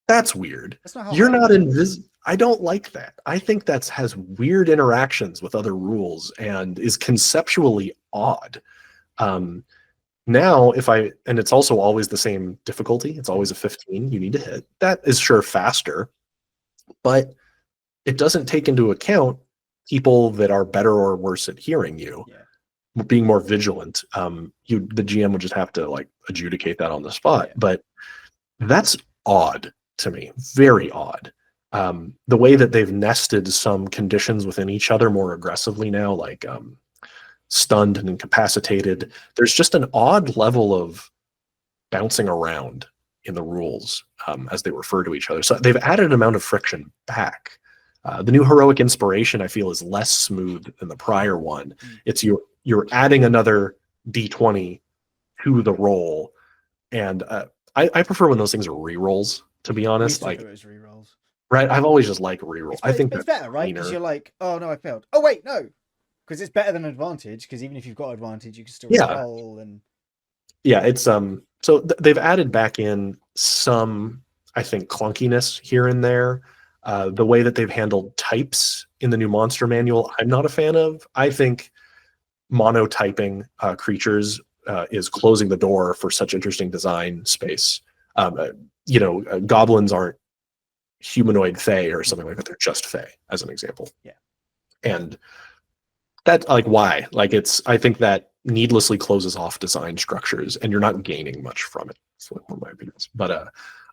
That's weird. That's not how You're hiding not works. invisible. I don't like that. I think that has weird interactions with other rules and is conceptually odd. Um, Now, and it's also always the same difficulty. It's always Mm. a 15 you need to hit. That is sure faster, but it doesn't take into account people that are better or worse at hearing you, Yeah. being more vigilant. The GM would just have to like adjudicate that on the spot. Yeah. But that's odd to me, very odd. The way that they've nested some conditions within each other more aggressively now, like stunned and incapacitated, there's just an odd level of bouncing around in the rules as they refer to each other. So they've added an amount of friction back. The new heroic inspiration, I feel, is less smooth than the prior one. Mm. It's you're adding another d20 to the roll, and I prefer when those things are re-rolls. To be We honest, used to like do it as rerolls. right, I've always just liked re-roll. I think It's that's better, right? Because cleaner. you're like, oh no, I failed. Oh wait, no, because it's better than advantage. Because even if you've got advantage, you can still Yeah, re-roll. And yeah. It's so they've added back in some, I think, clunkiness here and there. The way that they've handled types in the new monster manual, I'm not a fan of. I think monotyping creatures is closing the door for such interesting design space. Goblins aren't humanoid fae or something like that. They're just fae, as an example. yeah, And that, like, why? Like, I think that needlessly closes off design structures, and you're not gaining much from it. That's one of my opinions. But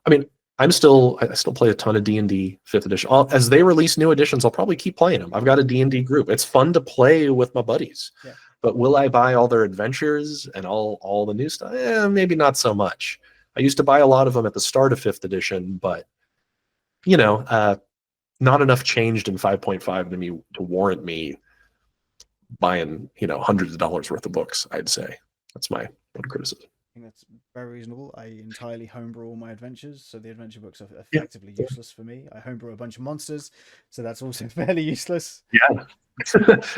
I mean, I still play a ton of D&D fifth edition. As they release new editions, I'll probably keep playing them. I've got a D&D group. It's fun to play with my buddies. yeah. But will I buy all their adventures and all the new stuff? Maybe not so much. I used to buy a lot of them at the start of fifth edition, but not enough changed in 5.5 to warrant me buying hundreds of dollars worth of books. I'd say that's my one criticism. I think that's very reasonable. I entirely homebrew all my adventures, so the adventure books are Yeah, effectively useless for me. I homebrew a bunch of monsters, so that's also fairly useless. yeah.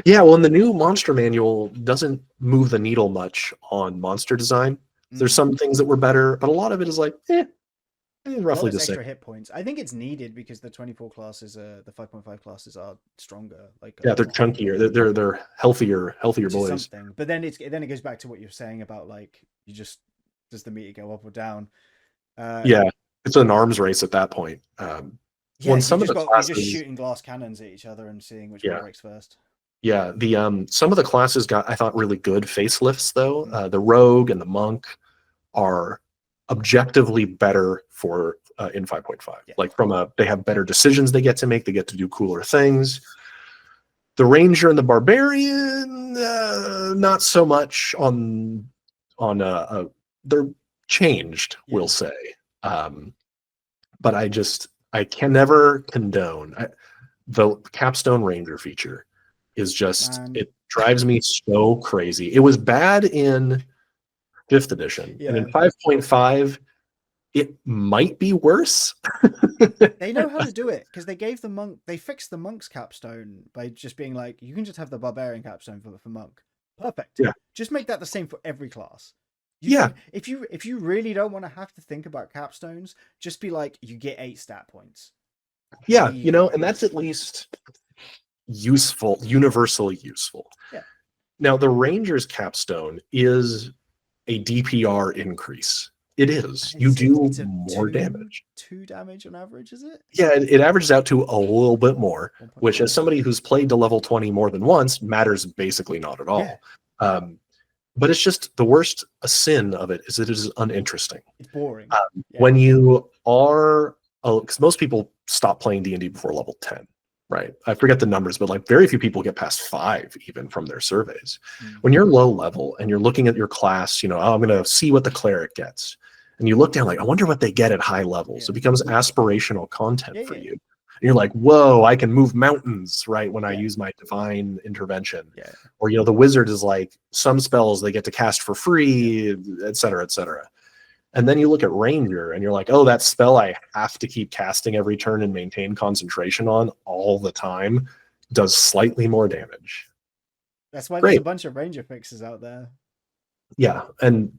Yeah, well, and the new monster manual doesn't move the needle much on monster design. There's Mm. some things that were better, but a lot of it is like, A lot roughly of the same. extra hit points. I think it's needed because the 24 classes, the 5.5 classes are stronger, like Yeah, they're more heavy, chunkier. They're healthier which is boys. something. But then it goes back to what you're saying about like you just does the meter go up or down? Yeah, it's an arms race at that point. Yeah, When some of the you're just classes, shooting glass cannons at each other and seeing which one yeah, breaks first. yeah, the some of the classes got, I thought, really good facelifts though. Mm. The rogue and the monk are objectively better for in 5.5. Yeah. Like they have better decisions they get to make. They get to do cooler things. The Ranger and the Barbarian, not so much they're changed, we'll say. But I can never condone the Capstone Ranger feature is just, it drives me so crazy. It was bad in 5th edition. And in 5.5, it might be worse. They know how to do it because they fixed the monk's capstone by just being like, you can just have the barbarian capstone for monk. Perfect. Yeah. Just make that the same for every class. If you really don't want to have to think about capstones, just be like, you get 8 stat points. Yeah, and that's at least useful, universally useful. Yeah. Now, the Ranger's capstone is a DPR increase. It is. You do more damage. 2 damage on average, is it? Yeah, it averages out to a little bit more, which as somebody who's played to level 20 more than once, matters basically not at all. Yeah. But it's just the worst sin of it is it is uninteresting. It's boring. When you are, because most people stop playing D&D before level 10. Right. I forget the numbers, but like very few people get past 5 even from their surveys. When you're low level and you're looking at your class, I'm going to see what the cleric gets. And you look down like, I wonder what they get at high levels. It becomes aspirational content for you. And you're like, whoa, I can move mountains, right? When I use my divine intervention. Yeah. Or, the wizard is like, some spells they get to cast for free, et cetera, et cetera. And then you look at Ranger and you're like, oh, that spell I have to keep casting every turn and maintain concentration on all the time does slightly more damage. That's why there's a bunch of Ranger fixes out there. Yeah. And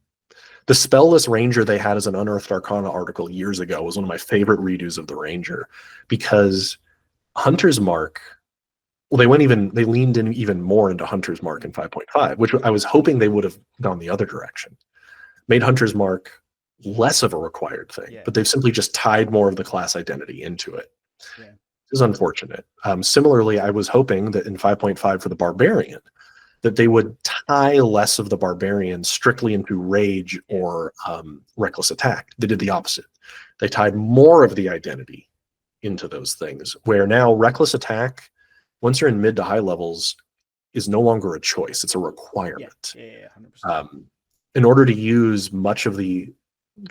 the spellless Ranger they had as an Unearthed Arcana article years ago was one of my favorite redos of the Ranger because Hunter's Mark, well, they leaned in even more into Hunter's Mark in 5.5, which I was hoping they would have gone the other direction. Made Hunter's Mark less of a required thing, but they've simply just tied more of the class identity into it. This is unfortunate. Similarly, I was hoping that in 5.5 for the Barbarian, that they would tie less of the Barbarian strictly into Rage or Reckless Attack. They did the opposite. They tied more of the identity into those things, where now Reckless Attack, once you're in mid to high levels, is no longer a choice. It's a requirement. 100%. In order to use much of the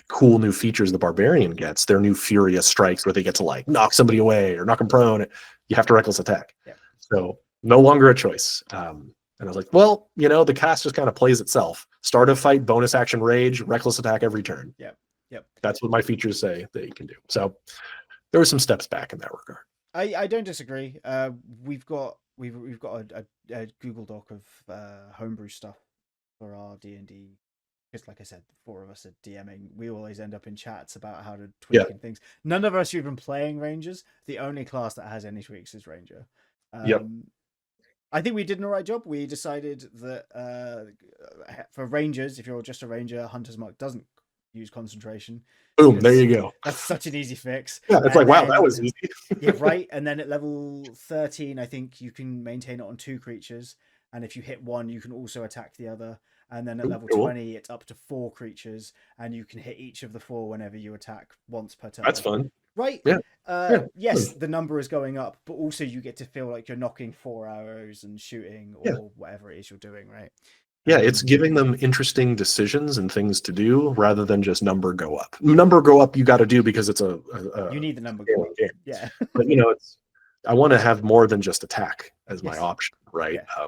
cool new features the Barbarian gets, their new Furious Strikes where they get to like knock somebody away or knock them prone, you have to Reckless Attack. So no longer a choice. And I was like, well, the cast just kind of plays itself. Start a fight, bonus action Rage, Reckless Attack every turn. Yep. That's what my features say that you can do. So there were some steps back in that regard. I don't disagree. We've got a Google Doc of homebrew stuff for our D&D. Because like I said, the 4 of us are DMing. We always end up in chats about how to tweak and things. None of us are even playing Rangers. The only class that has any tweaks is Ranger. I think we did an alright job. We decided that for Rangers, if you're just a Ranger, Hunter's Mark doesn't use concentration. Boom, there you go. That's such an easy fix. Yeah, it's wow, that was easy. Right. And then at level 13, I think you can maintain it on 2 creatures. And if you hit one, you can also attack the other. And then at level 20, it's up to 4 creatures, and you can hit each of the 4 whenever you attack once per turn. That's fun. Right? Yes, the number is going up, but also you get to feel like you're knocking 4 arrows and shooting or whatever it is you're doing, right? Yeah, it's giving them interesting decisions and things to do rather than just number go up. Number go up you got to do because it's you need the number go up. Game. Yeah. But, I want to have more than just attack as my option, right? Yeah.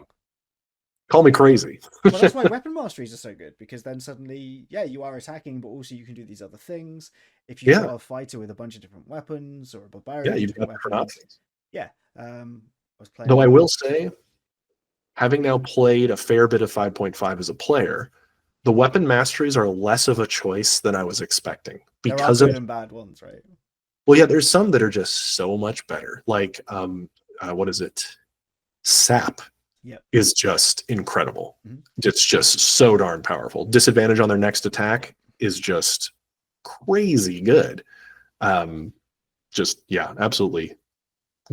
Call me crazy. Well, that's why weapon masteries are so good, because then suddenly, you are attacking, but also you can do these other things. If you've got a fighter with a bunch of different weapons or a barbarian, you've got different options. Yeah. I was playing. Though I will say, having now played a fair bit of 5.5 as a player, the weapon masteries are less of a choice than I was expecting because there are good and bad ones, right? Well, yeah, there's some that are just so much better. Like, what is it? Sap. Is just incredible. It's just so darn powerful. Disadvantage on their next attack is just crazy good. Absolutely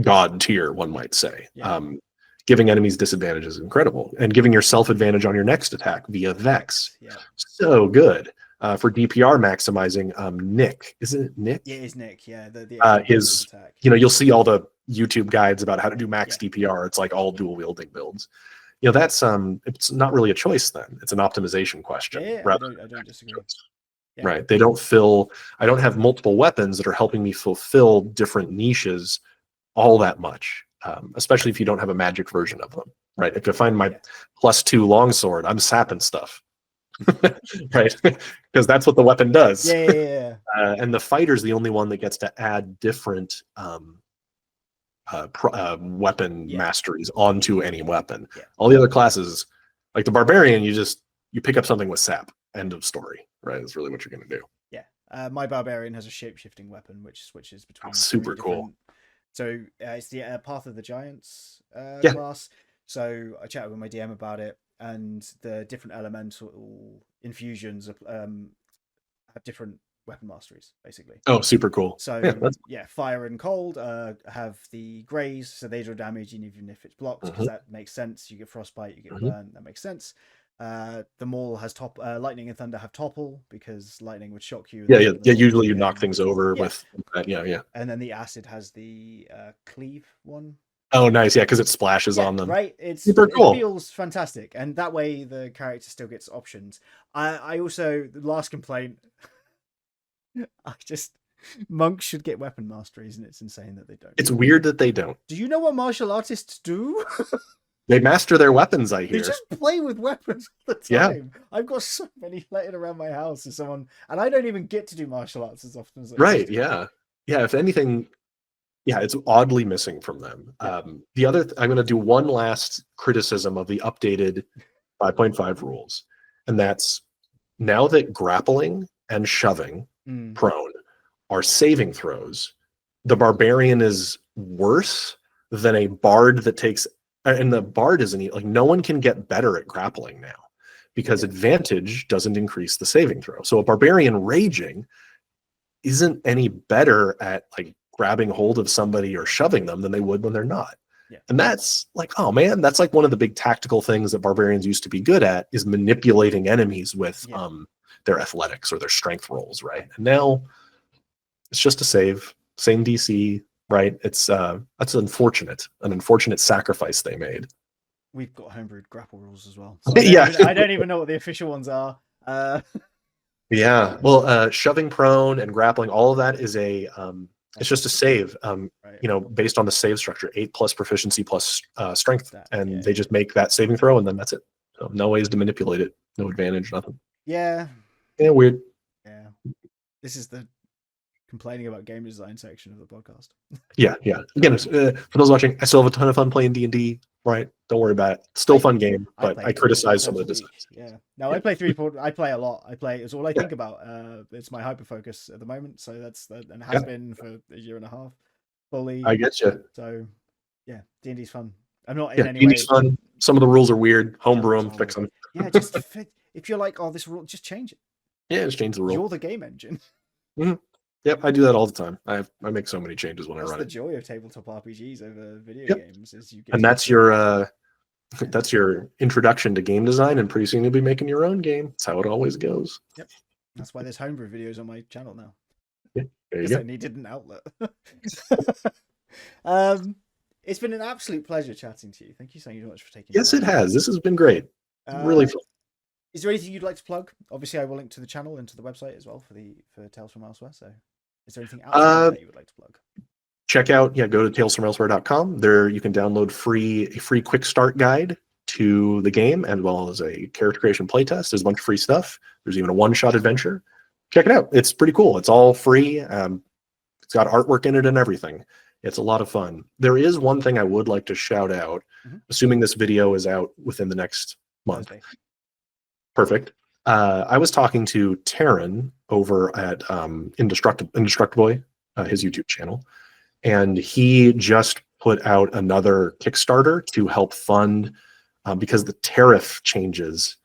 god tier, one might say. Giving enemies disadvantage is incredible, and giving yourself advantage on your next attack via Vex, so good. for DPR maximizing, Nick, isn't it Nick? Yeah, it's Nick. Yeah, the His, attack. you'll see all the YouTube guides about how to do max DPR. It's like all dual wielding builds. That's it's not really a choice then. It's an optimization question. Yeah, I don't disagree. Yeah. Right. I don't have multiple weapons that are helping me fulfill different niches all that much, especially if you don't have a magic version of them. Right. If I find my +2 longsword, I'm sapping stuff. Right. Because that's what the weapon does. Yeah. And the fighter's the only one that gets to add different weapon masteries onto any weapon. All the other classes, like the barbarian, you pick up something with sap. End of story. Right, is really what you're going to do. Yeah, my barbarian has a shape-shifting weapon which switches between. Super cool. So it's the Path of the Giants class. So I chatted with my DM about it, and the different elemental infusions have different weapon masteries, basically. Oh, super cool. So fire and cold have the greys, so they deal damage even if it's blocked, because that makes sense. You get frostbite, you get burn, that makes sense. The maul has lightning and thunder have topple, because lightning would shock you. Usually you knock things over with that. And then the acid has the cleave one. Oh, nice. Yeah, because it splashes on them. Right. Super cool. It feels fantastic, and that way the character still gets options. I also, the last complaint, monks should get weapon masteries, and it's insane that they don't. It's weird that they don't. Do you know what martial artists do? They master their weapons, I hear. They just play with weapons all the time. Yeah. I've got so many laying around my house as someone, and I don't even get to do martial arts as often as I used to. Yeah. If anything, it's oddly missing from them. The other, I'm going to do one last criticism of the updated 5.5 rules, and that's now that grappling and shoving prone are saving throws, the barbarian is worse than a bard that takes. And the bard isn't like, no one can get better at grappling now, because advantage doesn't increase the saving throw. So a barbarian raging isn't any better at like grabbing hold of somebody or shoving them than they would when they're not. And that's like, oh man, that's like one of the big tactical things that barbarians used to be good at, is manipulating enemies with their athletics or their strength rolls, right? And now it's just a save, same DC. Right, it's that's an unfortunate sacrifice they made. We've got homebrewed grapple rules as well. So I don't even know what the official ones are. Well, shoving prone and grappling, all of that is it's just a save. Based on the save structure, 8+ proficiency plus strength, they just make that saving throw, and then that's it. So no ways to manipulate it, no advantage, nothing. Yeah, weird. Yeah, this is the complaining about game design section of the podcast. Again, for those watching, I still have a ton of fun playing D&D. Right, don't worry about it. Still a fun game, but I criticize some of the designs. I play 3-4. I play a lot. It's all I think about. It's my hyper focus at the moment, so that's and has been for a year and a half. Fully, I get you. So D&D's fun. I'm not in any way. D&D's fun. Some of the rules are weird. Homebrew them, fix them. Just if you're like, oh, this rule, just change it. Just change the rule. You're the game engine. Yep, I do that all the time. I make so many changes when I run it. That's the joy of tabletop RPGs over video games, is you get. And that's your introduction to game design, and pretty soon you'll be making your own game. That's how it always goes. Yep, that's why there's homebrew videos on my channel now. Yeah, there you go. I needed an outlet. It's been an absolute pleasure chatting to you. Thank you so much for taking. Yes, it has. This has been great. Really fun. Is there anything you'd like to plug? Obviously, I will link to the channel and to the website as well for Tales from Elsewhere. So, is there anything else that you would like to plug? Check out, go to TalesFromElsewhere.com. There you can download a free quick start guide to the game, as well as a character creation playtest. There's a bunch of free stuff. There's even a one-shot adventure. Check it out. It's pretty cool. It's all free. It's got artwork in it and everything. It's a lot of fun. There is one thing I would like to shout out, assuming this video is out within the next month. Thursday. Perfect. I was talking to Taryn over at Indestructiboy, his YouTube channel, and he just put out another Kickstarter to help fund, because the tariff changes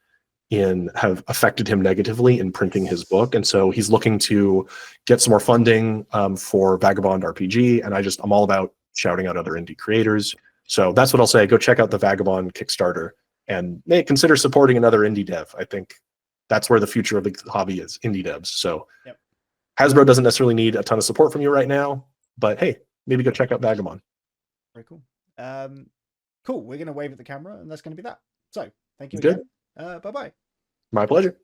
have affected him negatively in printing his book, and so he's looking to get some more funding for Vagabond RPG. And I'm all about shouting out other indie creators. So that's what I'll say. Go check out the Vagabond Kickstarter and consider supporting another indie dev. I think that's where the future of the hobby is, indie devs. So Yep. Hasbro doesn't necessarily need a ton of support from you right now, but hey, maybe go check out Vagabond. Very cool. Cool. We're going to wave at the camera, and that's going to be that. So thank you Good. again. Bye-bye. My pleasure.